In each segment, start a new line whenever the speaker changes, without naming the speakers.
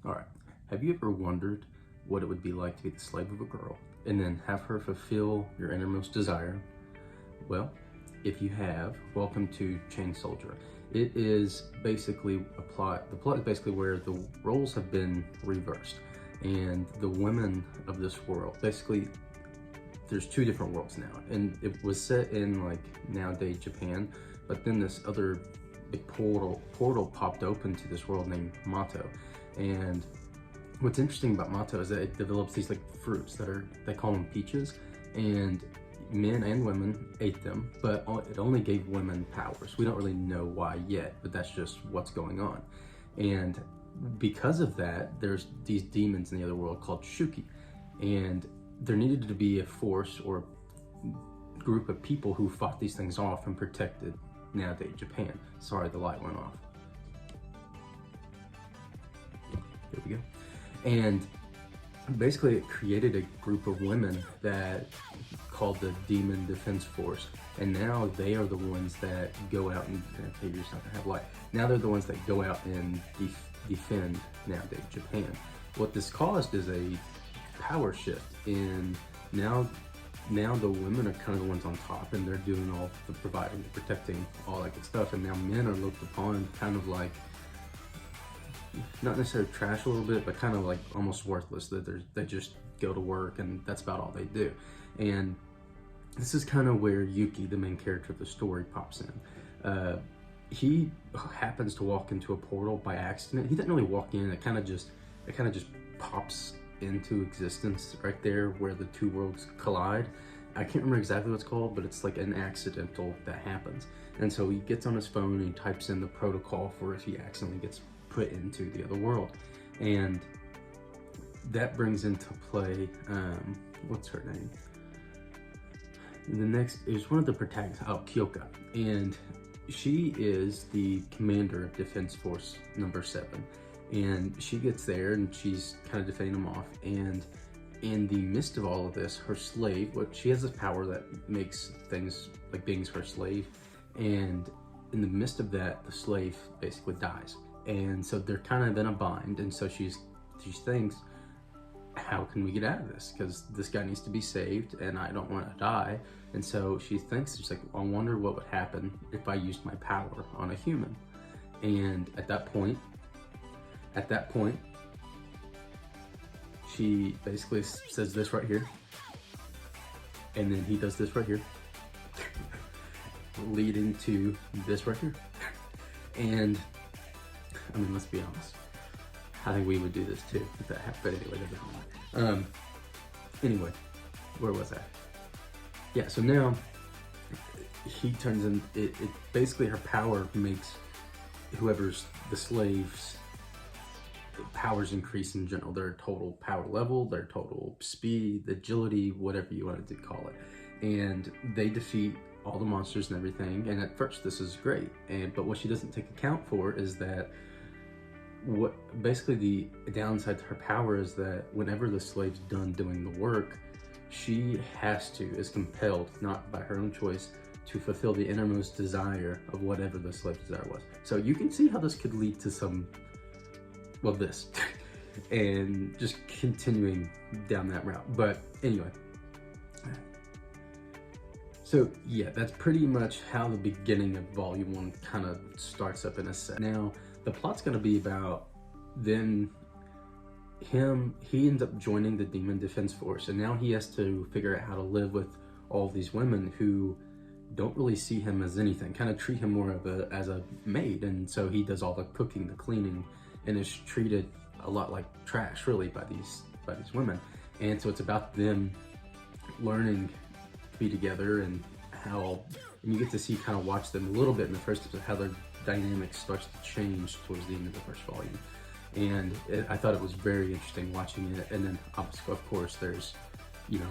Alright, have you ever wondered what it would be like to be the slave of a girl and then have her fulfill your innermost desire? Well, if you have, welcome to Chainedsoldier. It is basically the plot is basically where the roles have been reversed, and the women of this world, basically, there's two different worlds now, and it was set in like nowadays Japan, but then this other big portal popped open to this world named Mato. And what's interesting about Mato is that it develops these like fruits they call them peaches, and men and women ate them, but it only gave women powers. We don't really know why yet, but that's just what's going on. And because of that, there's these demons in the other world called Shuki, and there needed to be a force or group of people who fought these things off and protected nowadays Japan. Sorry, the light went off. There we go. And basically it created a group of women that called the Demon Defense Force, and now they are the ones that go out and okay, you're just not gonna have light. Now they're the ones that go out and defend nowadays Japan. What this caused is a power shift, and now the women are kind of the ones on top, and they're doing all the providing, protecting, all that good stuff, and now men are looked upon kind of like, not necessarily trash a little bit, but kind of like almost worthless, that they just go to work and that's about all they do. And this is kind of where Yuki, the main character of the story, pops in. He happens to walk into a portal by accident. He didn't really walk in, it kind of just pops into existence right there where the two worlds collide. I can't remember exactly what it's called, but it's like an accidental that happens. And so he gets on his phone and he types in the protocol for if he accidentally gets put into the other world. And that brings into play, what's her name? The next is one of the protagonists, Kyoka. And she is the commander of Defense Force number 7. And she gets there and she's kind of defending them off. And in the midst of all of this, her slave, she has this power that makes things like beings her slave. And in the midst of that, the slave basically dies. And so they're kind of in a bind. And so she thinks, how can we get out of this? Because this guy needs to be saved and I don't want to die. And so she thinks, she's like, I wonder what would happen if I used my power on a human. And at that point, she basically says this right here. And then he does this right here. Leading to this right here. And I mean, let's be honest. I think we would do this too if that happened. Anyway, that doesn't matter. Anyway, where was I? Yeah, so now he turns in, it basically her power makes whoever's the slaves, powers increase in general. Their total power level, their total speed, agility, whatever you wanted to call it. And they defeat all the monsters and everything. And at first this is great. But what she doesn't take account for is that basically the downside to her power is that whenever the slave's done doing the work, she is compelled, not by her own choice, to fulfill the innermost desire of whatever the slave's desire was. So you can see how this could lead to some, well, this, and just continuing down that route. But anyway, so yeah, that's pretty much how the beginning of Volume 1 kind of starts up in a set. Now, the plot's gonna be about then he ends up joining the Demon Defense Force, and now he has to figure out how to live with all these women who don't really see him as anything, kind of treat him more as a maid. And so he does all the cooking, the cleaning, and is treated a lot like trash really by these women. And so it's about them learning to be together, and you get to see, kind of watch them a little bit in the first episode, how their dynamic starts to change towards the end of the first volume. And I thought it was very interesting watching it. And then of course there's, you know,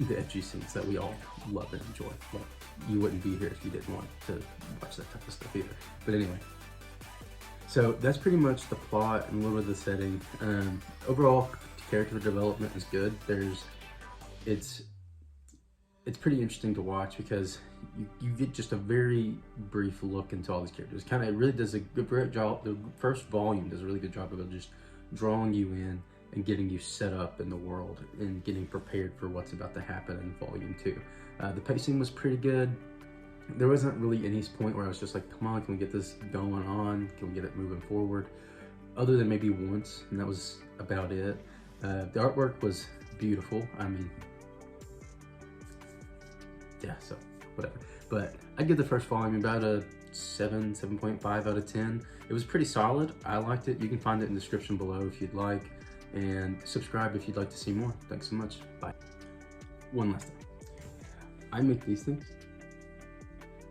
the edgy scenes that we all love and enjoy. Like, you wouldn't be here if you didn't want to watch that type of stuff either. But anyway, so that's pretty much the plot and a little bit of the setting. Overall character development is good. It's pretty interesting to watch because you get just a very brief look into all these characters. It really does a great job. The first volume does a really good job of just drawing you in and getting you set up in the world and getting prepared for what's about to happen in volume 2. The pacing was pretty good. There wasn't really any point where I was just like, come on, can we get this going on? Can we get it moving forward? Other than maybe once, and that was about it. The artwork was beautiful. I mean, yeah, so whatever. But I'd give the first volume about a 7.5 out of 10. It was pretty solid. I liked it. You can find it in the description below if you'd like. And subscribe if you'd like to see more. Thanks so much. Bye. One last thing. I make these things.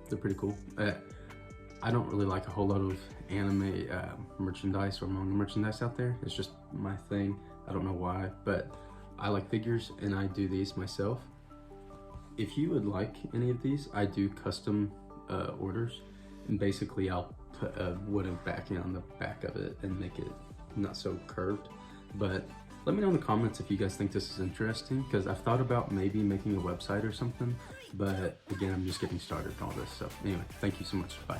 They're pretty cool. I don't really like a whole lot of anime merchandise or manga merchandise out there. It's just my thing. I don't know why, but I like figures and I do these myself. If you would like any of these, I do custom orders, and basically I'll put a wooden backing on the back of it and make it not so curved. But let me know in the comments if you guys think this is interesting, because I've thought about maybe making a website or something, but again, I'm just getting started on all this. So anyway, thank you so much. Bye.